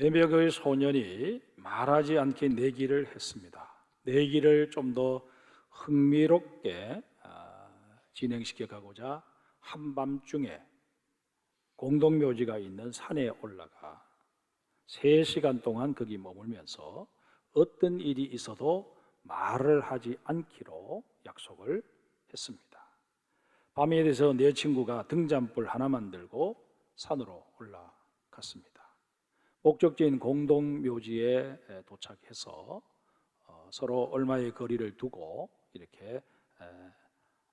4명의 소년이 말하지 않게 내기를 했습니다. 내기를 좀 더 흥미롭게 진행시켜 가고자 한밤중에 공동묘지가 있는 산에 올라가 3시간 동안 거기 머물면서 어떤 일이 있어도 말을 하지 않기로 약속을 했습니다. 밤에 돼서 내 친구가 등잔불 하나만 들고 산으로 올라갔습니다. 목적지인 공동묘지에 도착해서 서로 얼마의 거리를 두고 이렇게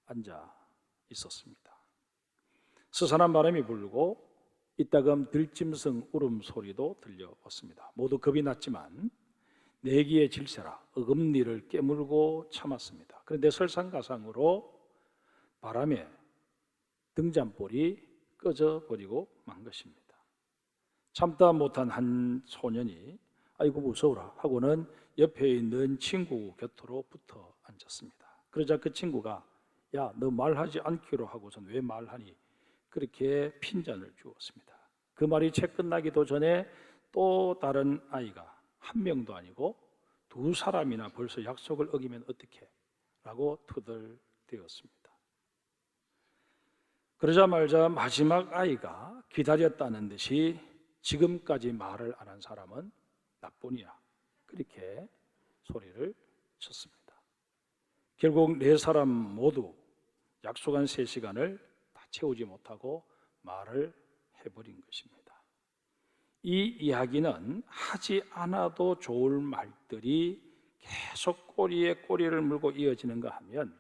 앉아 있었습니다. 스산한 바람이 불고 이따금 들짐승 울음소리도 들려왔습니다. 모두 겁이 났지만 내기의 질세라 어금니를 깨물고 참았습니다. 그런데 설상가상으로 바람에 등잔불이 꺼져버리고 만 것입니다. 참다 못한 한 소년이 아이고 무서워라 하고는 옆에 있는 친구 곁으로 붙어 앉았습니다. 그러자 그 친구가 야, 너 말하지 않기로 하고선 왜 말하니? 그렇게 핀잔을 주었습니다. 그 말이 채 끝나기도 전에 또 다른 아이가 한 명도 아니고 2사람이나 벌써 약속을 어기면 어떡해? 라고 투덜대었습니다. 그러자마자 마지막 아이가 기다렸다는 듯이 지금까지 말을 안 한 사람은 나뿐이야. 그렇게 소리를 쳤습니다. 결국 4사람 모두 약속한 3시간을 다 채우지 못하고 말을 해버린 것입니다. 이 이야기는 하지 않아도 좋을 말들이 계속 꼬리에 꼬리를 물고 이어지는가 하면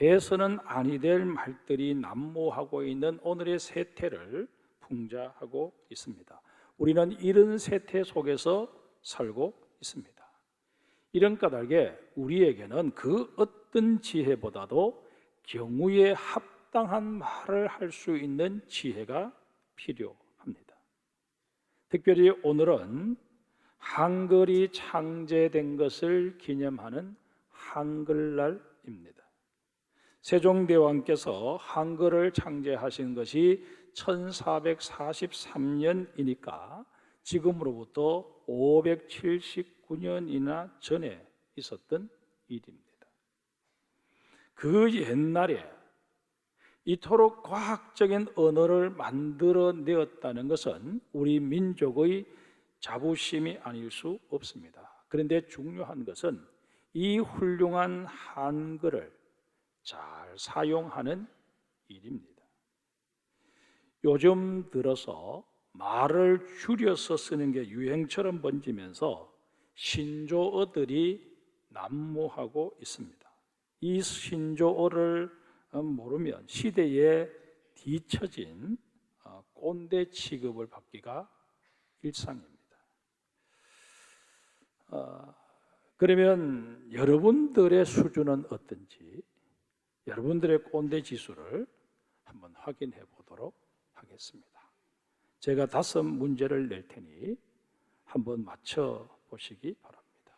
해서는 아니 될 말들이 난무하고 있는 오늘의 세태를 풍자하고 있습니다. 우리는 이런 세태 속에서 살고 있습니다. 이런 까닭에 우리에게는 그 어떤 지혜보다도 경우에 합당한 말을 할 수 있는 지혜가 필요합니다. 특별히 오늘은 한글이 창제된 것을 기념하는 한글날입니다. 세종대왕께서 한글을 창제하신 것이 1443년이니까 지금으로부터 579년이나 전에 있었던 일입니다. 그 옛날에 이토록 과학적인 언어를 만들어내었다는 것은 우리 민족의 자부심이 아닐 수 없습니다. 그런데 중요한 것은 이 훌륭한 한글을 잘 사용하는 일입니다. 요즘 들어서 말을 줄여서 쓰는 게 유행처럼 번지면서 신조어들이 난무하고 있습니다. 이 신조어를 모르면 시대에 뒤처진 꼰대 취급을 받기가 일상입니다. 그러면 여러분들의 수준은 어떤지 여러분들의 꼰대 지수를 한번 확인해 보도록 하겠습니다. 제가 5문제를 낼 테니 한번 맞춰 보시기 바랍니다.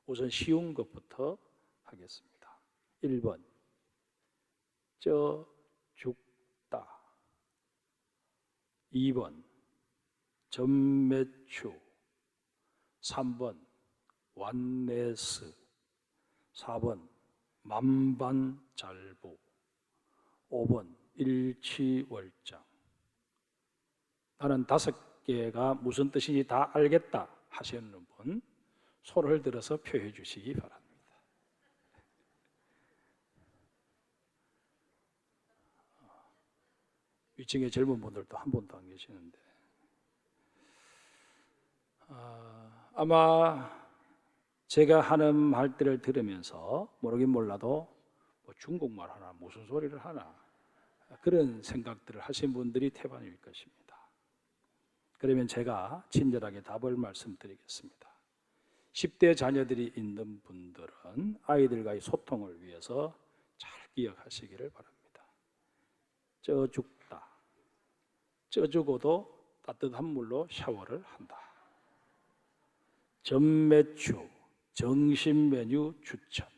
우선 쉬운 것부터 하겠습니다. 1번 죽다. 2번 전매추. 3번 완네스. 4번 만반잘부. 5번 일치월장. 나는 5개가 무슨 뜻인지 다 알겠다 하시는 분 손을 들어서 표해 주시기 바랍니다. 위층에 젊은 분들도 한 분도 안 계시는데 아마 제가 하는 말들을 들으면서 모르긴 몰라도 뭐 중국말 하나 무슨 소리를 하나 그런 생각들을 하신 분들이 태반일 것입니다. 그러면 제가 친절하게 답을 말씀드리겠습니다. 10대 자녀들이 있는 분들은 아이들과의 소통을 위해서 잘 기억하시기를 바랍니다. 죽다. 죽어도 따뜻한 물로 샤워를 한다. 전매추, 정신 메뉴 추천.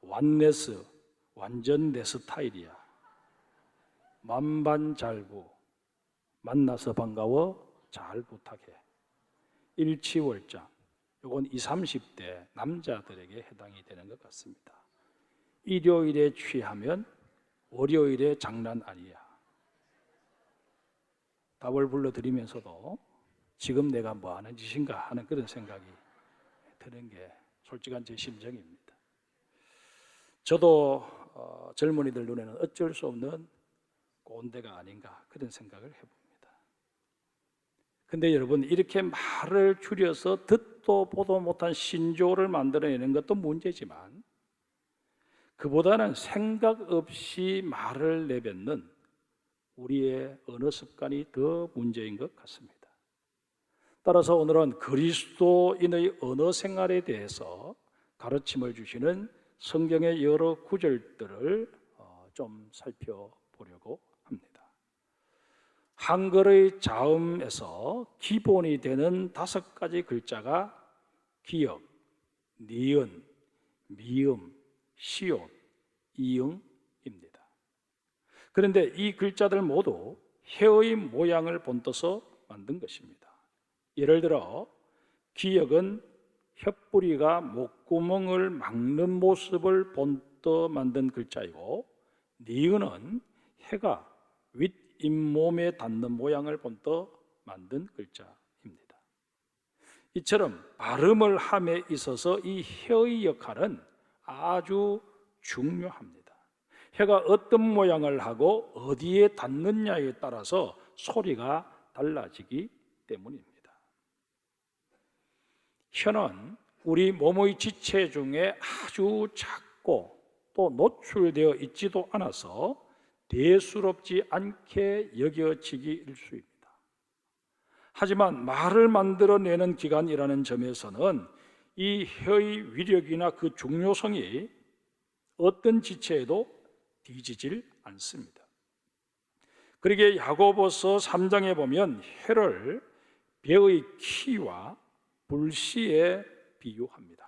완네스, 완전 내 스타일이야. 만반잘부, 만나서 반가워, 잘 부탁해. 일치월장, 이건 20, 30대 남자들에게 해당이 되는 것 같습니다. 일요일에 취하면 월요일에 장난 아니야. 답을 불러드리면서도 지금 내가 뭐 하는 짓인가 하는 그런 생각이 드는 게 솔직한 제 심정입니다. 저도 젊은이들 눈에는 어쩔 수 없는 꼰대가 아닌가 그런 생각을 해봅니다. 근데 여러분, 이렇게 말을 줄여서 듣도 보도 못한 신조어를 만들어내는 것도 문제지만 그보다는 생각 없이 말을 내뱉는 우리의 언어 습관이 더 문제인 것 같습니다. 따라서 오늘은 그리스도인의 언어 생활에 대해서 가르침을 주시는 성경의 여러 구절들을 좀 살펴보려고 합니다. 한글의 자음에서 기본이 되는 5가지 글자가 기역, 니은, 미음, 시옷, 이응입니다. 그런데 이 글자들 모두 해의 모양을 본떠서 만든 것입니다. 예를 들어 기역은 혓뿌리가 목구멍을 막는 모습을 본떠 만든 글자이고, 니은은 해가 윗잇몸에 닿는 모양을 본떠 만든 글자입니다. 이처럼 발음을 함에 있어서 이 혀의 역할은 아주 중요합니다. 혀가 어떤 모양을 하고 어디에 닿느냐에 따라서 소리가 달라지기 때문입니다. 혀는 우리 몸의 지체 중에 아주 작고 또 노출되어 있지도 않아서 대수롭지 않게 여겨지기 일쑤입니다. 하지만 말을 만들어내는 기관이라는 점에서는 이 혀의 위력이나 그 중요성이 어떤 지체에도 뒤지질 않습니다. 그러기에 야고보서 3장에 보면 혀를 배의 키와 불씨에 비유합니다.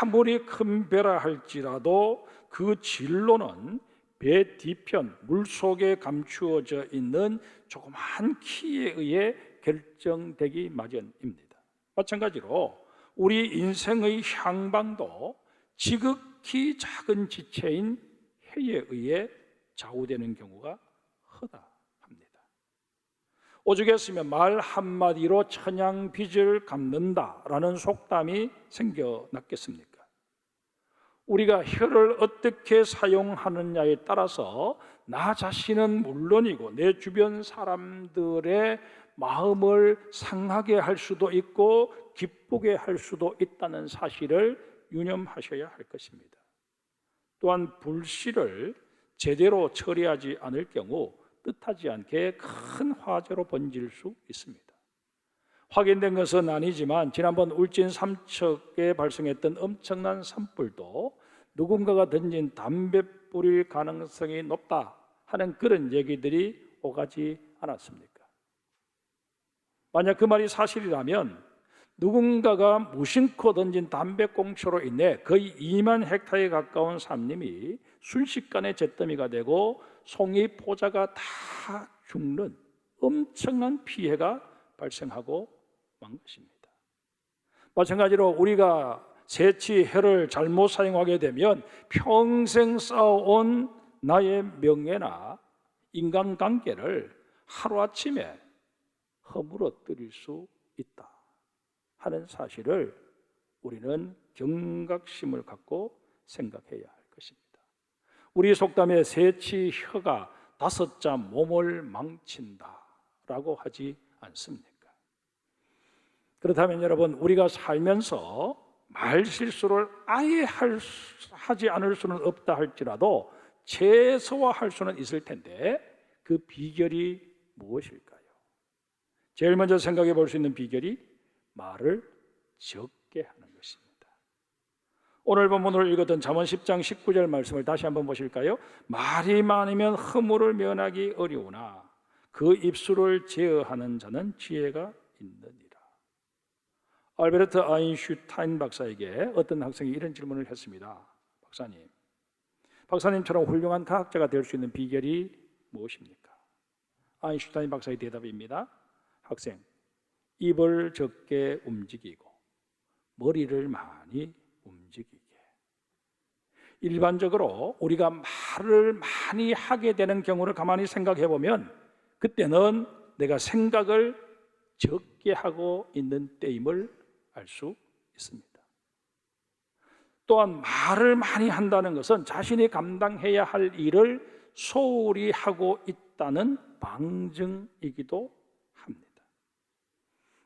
아무리 큰 배라 할지라도 그 진로는 배 뒤편 물속에 감추어져 있는 조그마한 키에 의해 결정되기 마련입니다. 마찬가지로 우리 인생의 향방도 지극히 작은 지체인 혀에 의해 좌우되는 경우가 허다합니다. 오죽했으면 말 한마디로 천양빚을 갚는다라는 속담이 생겨났겠습니까? 우리가 혀를 어떻게 사용하느냐에 따라서 나 자신은 물론이고 내 주변 사람들의 마음을 상하게 할 수도 있고 기쁘게 할 수도 있다는 사실을 유념하셔야 할 것입니다. 또한 불씨를 제대로 처리하지 않을 경우 뜻하지 않게 큰 화재로 번질 수 있습니다. 확인된 것은 아니지만 지난번 울진 삼척에 발생했던 엄청난 산불도 누군가가 던진 담뱃불일 가능성이 높다 하는 그런 얘기들이 오가지 않았습니까? 만약 그 말이 사실이라면 누군가가 무심코 던진 담배꽁초로 인해 거의 2만 헥타르에 가까운 산림이 순식간에 잿더미가 되고 송이 포자가 다 죽는 엄청난 피해가 발생하고 만 것입니다. 마찬가지로 우리가 새치 혀를 잘못 사용하게 되면 평생 쌓아온 나의 명예나 인간관계를 하루아침에 허물어뜨릴 수 있다 하는 사실을 우리는 경각심을 갖고 생각해야 할 것입니다. 우리 속담에 새치 혀가 5자 몸을 망친다라고 하지 않습니까? 그렇다면 여러분, 우리가 살면서 말 실수를 아예 하지 않을 수는 없다 할지라도 최소화할 수는 있을 텐데 그 비결이 무엇일까요? 제일 먼저 생각해 볼 수 있는 비결이 말을 적게 하는 것입니다. 오늘 본문을 읽었던 잠언 10장 19절 말씀을 다시 한번 보실까요? 말이 많으면 허물을 면하기 어려우나 그 입술을 제어하는 자는 지혜가 있느니라. 알베르트 아인슈타인 박사에게 어떤 학생이 이런 질문을 했습니다. 박사님처럼 훌륭한 과학자가 될 수 있는 비결이 무엇입니까? 아인슈타인 박사의 대답입니다. 학생, 입을 적게 움직이고 머리를 많이 움직이게. 일반적으로 우리가 말을 많이 하게 되는 경우를 가만히 생각해 보면 그때는 내가 생각을 적게 하고 있는 때임을 알 수 있습니다. 또한 말을 많이 한다는 것은 자신이 감당해야 할 일을 소홀히 하고 있다는 방증이기도 합니다.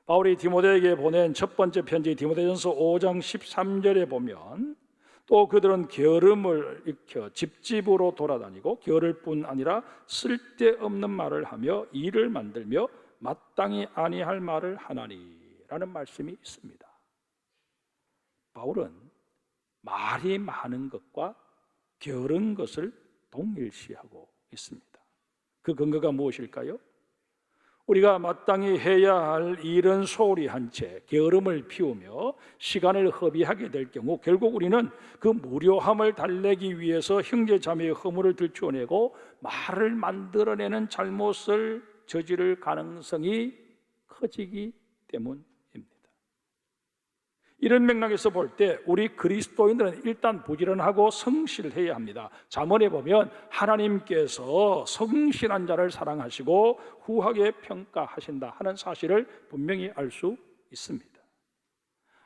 바울이 디모데에게 보낸 첫 번째 편지 디모데전서 5장 13절에 보면 또 그들은 게으름을 익혀 집집으로 돌아다니고 게으를 뿐 아니라 쓸데없는 말을 하며 일을 만들며 마땅히 아니할 말을 하나니라는 말씀이 있습니다. 바울은 말이 많은 것과 게으른 것을 동일시하고 있습니다. 그 근거가 무엇일까요? 우리가 마땅히 해야 할 일은 소홀히 한 채 게으름을 피우며 시간을 허비하게 될 경우 결국 우리는 그 무료함을 달래기 위해서 형제 자매의 허물을 들추어내고 말을 만들어내는 잘못을 저지를 가능성이 커지기 때문입니다. 이런 맥락에서 볼 때 우리 그리스도인들은 일단 부지런하고 성실해야 합니다. 잠언에 보면 하나님께서 성실한 자를 사랑하시고 후하게 평가하신다 하는 사실을 분명히 알 수 있습니다.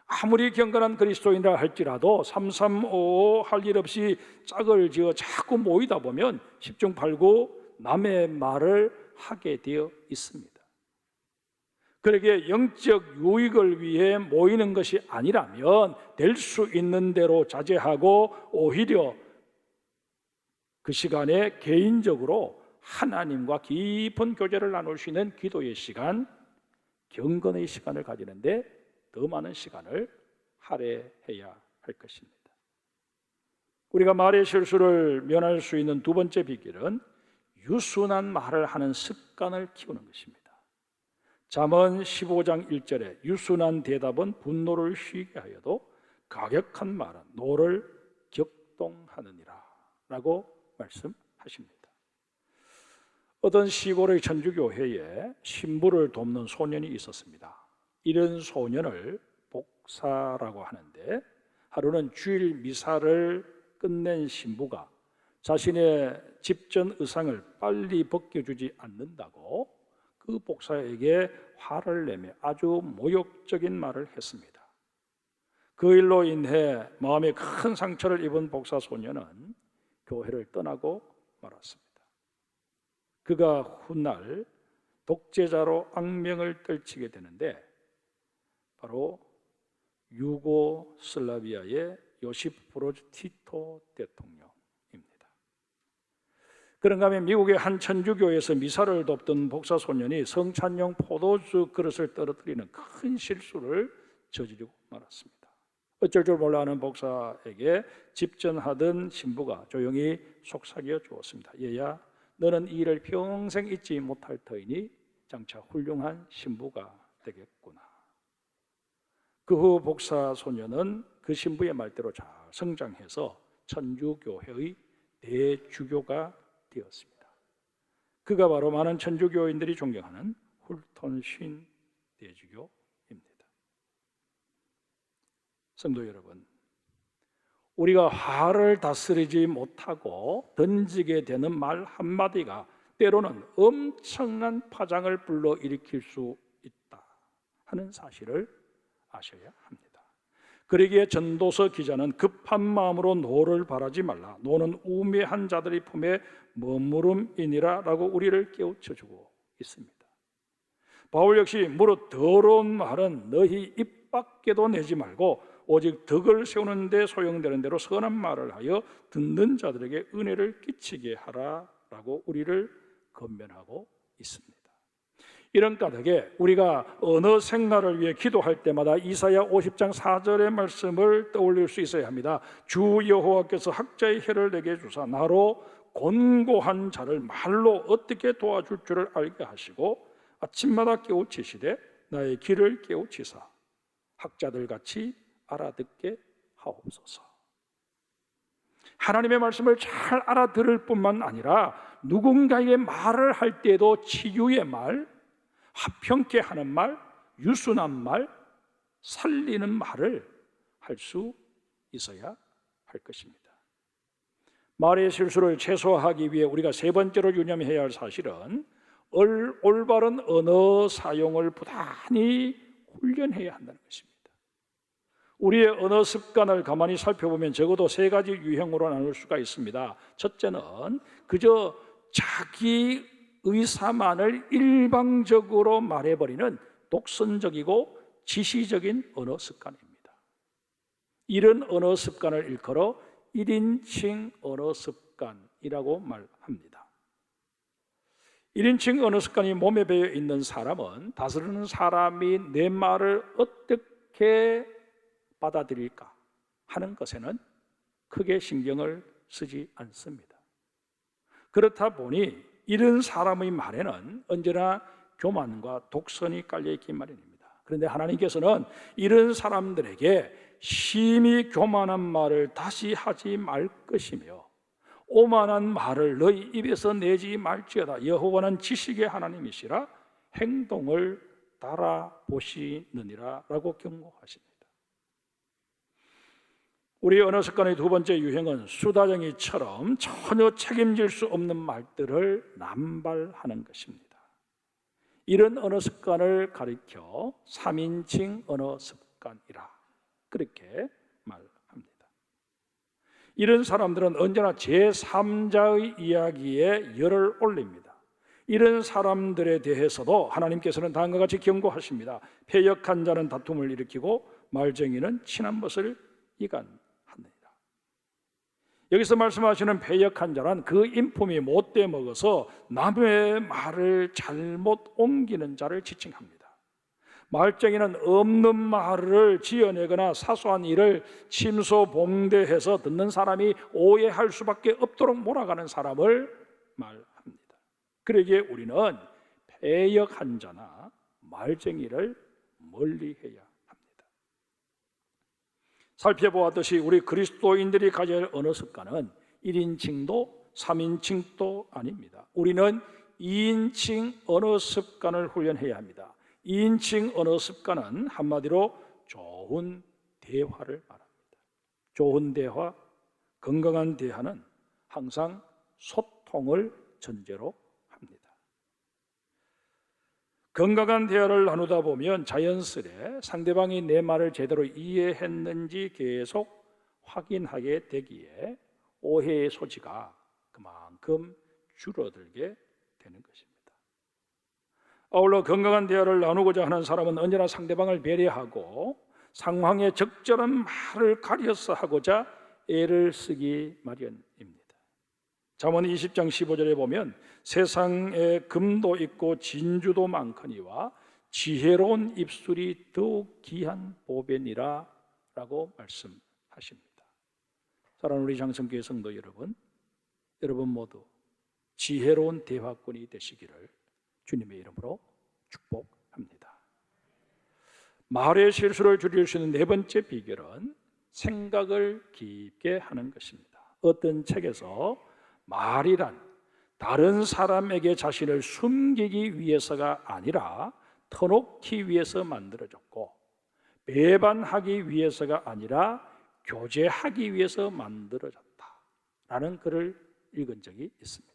아무리 경건한 그리스도인이라 할지라도 3355 할 일 없이 짝을 지어 자꾸 모이다 보면 10중 8구 남의 말을 하게 되어 있습니다. 그러기에 영적 유익을 위해 모이는 것이 아니라면 될 수 있는 대로 자제하고 오히려 그 시간에 개인적으로 하나님과 깊은 교제를 나눌 수 있는 기도의 시간, 경건의 시간을 가지는데 더 많은 시간을 할애해야 할 것입니다. 우리가 말의 실수를 면할 수 있는 두 번째 비결은 유순한 말을 하는 습관을 키우는 것입니다. 잠언 15장 1절에 유순한 대답은 분노를 쉬게 하여도 가격한 말은 노를 격동하느니라 라고 말씀하십니다. 어떤 시골의 천주교회에 신부를 돕는 소년이 있었습니다. 이런 소년을 복사라고 하는데 하루는 주일 미사를 끝낸 신부가 자신의 집전 의상을 빨리 벗겨주지 않는다고 그 복사에게 화를 내며 아주 모욕적인 말을 했습니다. 그 일로 인해 마음에 큰 상처를 입은 복사 소녀는 교회를 떠나고 말았습니다. 그가 훗날 독재자로 악명을 떨치게 되는데 바로 유고슬라비아의 요시프 브로즈 티토 대통령입니다. 그런가 하면 미국의 한 천주교에서 미사를 돕던 복사 소년이 성찬용 포도주 그릇을 떨어뜨리는 큰 실수를 저지르고 말았습니다. 어쩔 줄 몰라 하는 복사에게 집전하던 신부가 조용히 속삭여 주었습니다. 얘야, 너는 이 일을 평생 잊지 못할 터이니 장차 훌륭한 신부가 되겠구나. 그 후 복사 소년은 그 신부의 말대로 잘 성장해서 천주교회의 대주교가 되었습니다. 그가 바로 많은 천주교인들이 존경하는 훌턴 신 대주교입니다. 성도 여러분, 우리가 화를 다스리지 못하고 던지게 되는 말 한마디가 때로는 엄청난 파장을 불러일으킬 수 있다 하는 사실을 아셔야 합니다. 그러기에 전도서 기자는 급한 마음으로 노를 바라지 말라. 노는 우매한 자들의 품에 머무름이니라 라고 우리를 깨우쳐주고 있습니다. 바울 역시 무릇 더러운 말은 너희 입 밖에도 내지 말고 오직 덕을 세우는 데 소용되는 대로 선한 말을 하여 듣는 자들에게 은혜를 끼치게 하라 라고 우리를 권면하고 있습니다. 이런 까닭에 우리가 언어 생활을 위해 기도할 때마다 이사야 50장 4절의 말씀을 떠올릴 수 있어야 합니다. 주 여호와께서 학자의 혀를 내게 주사 나로 곤고한 자를 말로 어떻게 도와줄 줄을 알게 하시고 아침마다 깨우치시되 나의 귀를 깨우치사 학자들 같이 알아듣게 하옵소서. 하나님의 말씀을 잘 알아들을 뿐만 아니라 누군가에게 말을 할 때에도 치유의 말, 화평케 하는 말, 유순한 말, 살리는 말을 할 수 있어야 할 것입니다. 말의 실수를 최소화하기 위해 우리가 세 번째로 유념해야 할 사실은 올바른 언어 사용을 부단히 훈련해야 한다는 것입니다. 우리의 언어 습관을 가만히 살펴보면 적어도 세 가지 유형으로 나눌 수가 있습니다. 첫째는 그저 자기 의사만을 일방적으로 말해버리는 독선적이고 지시적인 언어 습관입니다. 이런 언어 습관을 일컬어 1인칭 언어 습관이라고 말합니다. 1인칭 언어 습관이 몸에 배어 있는 사람은 다스리는 사람이 내 말을 어떻게 받아들일까 하는 것에는 크게 신경을 쓰지 않습니다. 그렇다 보니 이런 사람의 말에는 언제나 교만과 독선이 깔려있기 마련입니다. 그런데 하나님께서는 이런 사람들에게 심히 교만한 말을 다시 하지 말 것이며 오만한 말을 너희 입에서 내지 말지어다. 여호와는 지식의 하나님이시라 행동을 따라보시느니라 라고 경고하십니다. 우리 언어 습관의 두 번째 유형은 수다쟁이처럼 전혀 책임질 수 없는 말들을 남발하는 것입니다. 이런 언어 습관을 가리켜 3인칭 언어 습관이라 그렇게 말합니다. 이런 사람들은 언제나 제3자의 이야기에 열을 올립니다. 이런 사람들에 대해서도 하나님께서는 다음과 같이 경고하십니다. 패역한 자는 다툼을 일으키고 말쟁이는 친한 것을 이간하느니라. 여기서 말씀하시는 패역한 자란 그 인품이 못돼 먹어서 남의 말을 잘못 옮기는 자를 지칭합니다. 말쟁이는 없는 말을 지어내거나 사소한 일을 침소봉대해서 듣는 사람이 오해할 수밖에 없도록 몰아가는 사람을 말합니다. 그러기에 우리는 패역한 자나 말쟁이를 멀리해야 합니다. 살펴보았듯이 우리 그리스도인들이 가져야 할 언어 습관은 1인칭도 3인칭도 아닙니다. 우리는 2인칭 언어 습관을 훈련해야 합니다. 2인칭 언어 습관은 한마디로 좋은 대화를 말합니다. 좋은 대화, 건강한 대화는 항상 소통을 전제로 합니다. 건강한 대화를 나누다 보면 자연스레 상대방이 내 말을 제대로 이해했는지 계속 확인하게 되기에 오해의 소지가 그만큼 줄어들게 되는 것입니다. 아울러 건강한 대화를 나누고자 하는 사람은 언제나 상대방을 배려하고 상황에 적절한 말을 가려서 하고자 애를 쓰기 마련입니다. 잠언 20장 15절에 보면 세상에 금도 있고 진주도 많거니와 지혜로운 입술이 더욱 귀한 보배니라 라고 말씀하십니다. 사랑하는 우리 장성교회 성도 여러분, 여러분 모두 지혜로운 대화꾼이 되시기를 주님의 이름으로 축복합니다. 말의 실수를 줄일 수 있는 네 번째 비결은 생각을 깊게 하는 것입니다. 어떤 책에서 말이란 다른 사람에게 자신을 숨기기 위해서가 아니라 터놓기 위해서 만들어졌고 배반하기 위해서가 아니라 교제하기 위해서 만들어졌다라는 글을 읽은 적이 있습니다.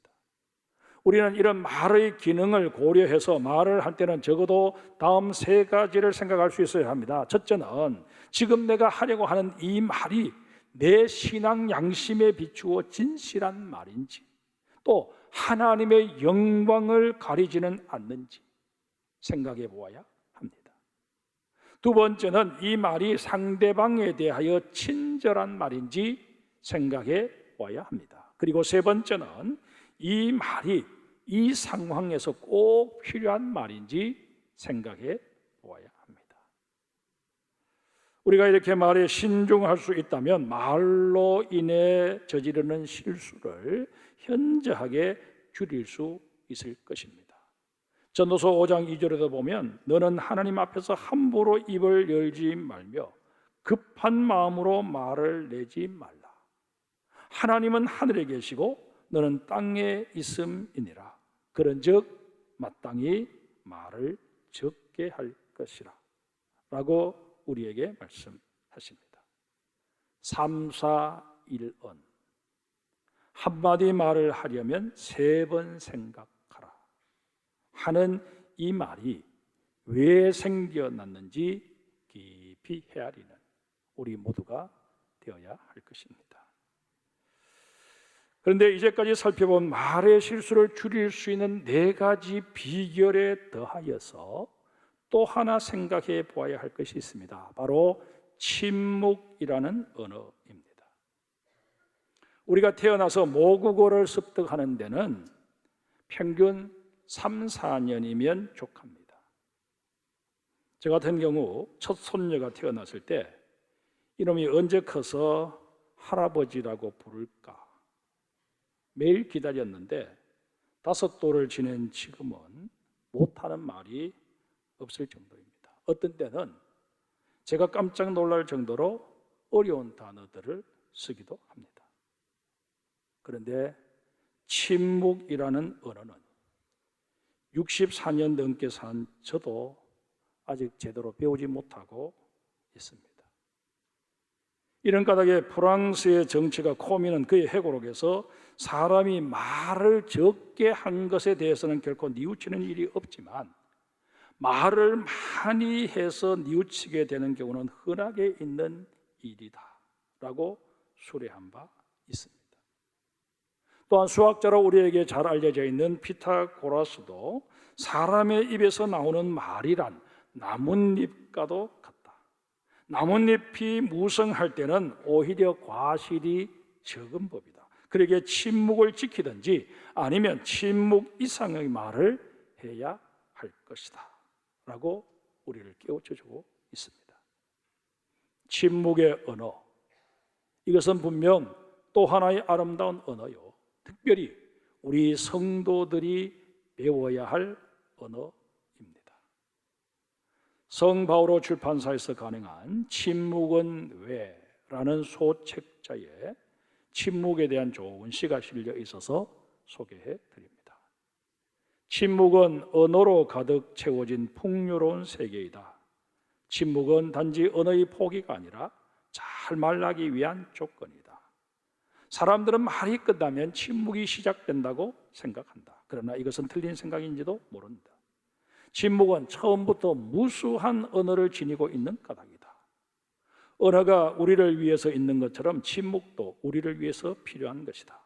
우리는 이런 말의 기능을 고려해서 말을 할 때는 적어도 다음 세 가지를 생각할 수 있어야 합니다. 첫째는 지금 내가 하려고 하는 이 말이 내 신앙 양심에 비추어 진실한 말인지, 또 하나님의 영광을 가리지는 않는지 생각해 보아야 합니다. 두 번째는 이 말이 상대방에 대하여 친절한 말인지 생각해 보아야 합니다. 그리고 세 번째는 이 말이 이 상황에서 꼭 필요한 말인지 생각해 보아야 합니다. 우리가 이렇게 말에 신중할 수 있다면 말로 인해 저지르는 실수를 현저하게 줄일 수 있을 것입니다. 전도서 5장 2절에도 보면 너는 하나님 앞에서 함부로 입을 열지 말며 급한 마음으로 말을 내지 말라. 하나님은 하늘에 계시고 너는 땅에 있음이니라. 그런즉 마땅히 말을 적게 할 것이라. 라고 우리에게 말씀하십니다. 3, 4, 1언. 한마디 말을 하려면 3번 생각하라 하는 이 말이 왜 생겨났는지 깊이 헤아리는 우리 모두가 되어야 할 것입니다. 그런데 이제까지 살펴본 말의 실수를 줄일 수 있는 4가지 비결에 더하여서 또 하나 생각해 보아야 할 것이 있습니다. 바로 침묵이라는 언어입니다. 우리가 태어나서 모국어를 습득하는 데는 평균 3, 4년이면 족합니다. 저 같은 경우 첫 손녀가 태어났을 때 이놈이 언제 커서 할아버지라고 부를까 매일 기다렸는데 5돌을 지낸 지금은 못하는 말이 없을 정도입니다. 어떤 때는 제가 깜짝 놀랄 정도로 어려운 단어들을 쓰기도 합니다. 그런데 침묵이라는 언어는 64년 넘게 산 저도 아직 제대로 배우지 못하고 있습니다. 이런 까닭에 프랑스의 정치가 코미는 그의 회고록에서 사람이 말을 적게 한 것에 대해서는 결코 뉘우치는 일이 없지만 말을 많이 해서 뉘우치게 되는 경우는 흔하게 있는 일이다 라고 수례한 바 있습니다. 또한 수학자로 우리에게 잘 알려져 있는 피타고라스도 사람의 입에서 나오는 말이란 나뭇잎과도 같다. 나뭇잎이 무성할 때는 오히려 과실이 적은 법이다. 그러기에 침묵을 지키든지 아니면 침묵 이상의 말을 해야 할 것이다 라고 우리를 깨우쳐주고 있습니다. 침묵의 언어, 이것은 분명 또 하나의 아름다운 언어요, 특별히 우리 성도들이 배워야 할 언어입니다. 성 바오로 출판사에서 간행한 침묵은 왜라는 소책자에 침묵에 대한 좋은 시가 실려 있어서 소개해 드립니다. 침묵은 언어로 가득 채워진 풍요로운 세계이다. 침묵은 단지 언어의 포기가 아니라 잘 말하기 위한 조건이다. 사람들은 말이 끝나면 침묵이 시작된다고 생각한다. 그러나 이것은 틀린 생각인지도 모른다. 침묵은 처음부터 무수한 언어를 지니고 있는 까닭이다. 언어가 우리를 위해서 있는 것처럼 침묵도 우리를 위해서 필요한 것이다.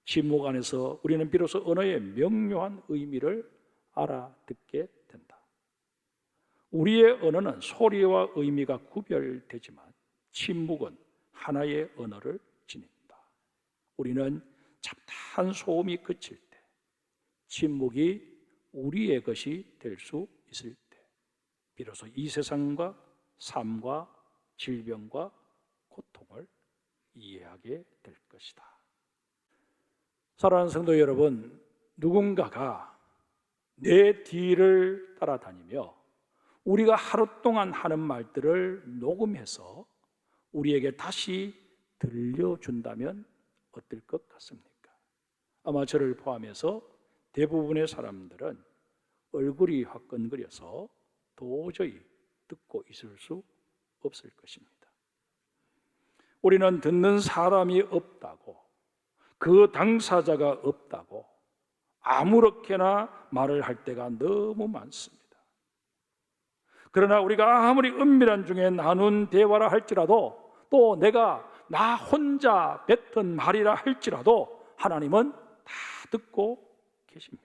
침묵 안에서 우리는 비로소 언어의 명료한 의미를 알아듣게 된다. 우리의 언어는 소리와 의미가 구별되지만 침묵은 하나의 언어를 지닌다. 우리는 잡다한 소음이 그칠 때, 침묵이 우리의 것이 될 수 있을 때 비로소 이 세상과 삶과 질병과 고통을 이해하게 될 것이다. 사랑하는 성도 여러분, 누군가가 내 뒤를 따라다니며 우리가 하루 동안 하는 말들을 녹음해서 우리에게 다시 들려준다면 어떨 것 같습니까? 아마 저를 포함해서 대부분의 사람들은 얼굴이 화끈거려서 도저히 듣고 있을 수 없을 것입니다. 우리는 듣는 사람이 없다고, 그 당사자가 없다고 아무렇게나 말을 할 때가 너무 많습니다. 그러나 우리가 아무리 은밀한 중에 나눈 대화라 할지라도, 또 내가 나 혼자 뱉은 말이라 할지라도 하나님은 다 듣고 계십니다.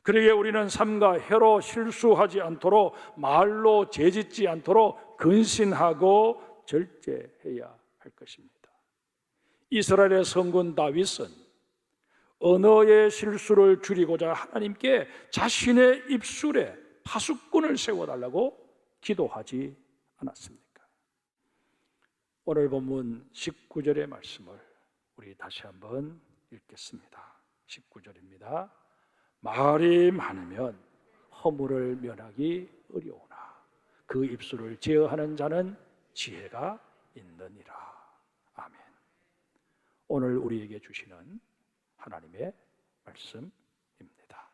그러기에 우리는 삼가 혀로 실수하지 않도록, 말로 죄짓지 않도록 근신하고 절제해야 할 것입니다. 이스라엘의 성군 다윗은 언어의 실수를 줄이고자 하나님께 자신의 입술에 파수꾼을 세워달라고 기도하지 않았습니까? 오늘 본문 19절의 말씀을 우리 다시 한번 읽겠습니다. 19절입니다. 말이 많으면 허물을 면하기 어려우나 그 입술을 제어하는 자는 지혜가 있느니라. 아멘. 오늘 우리에게 주시는 하나님의 말씀입니다.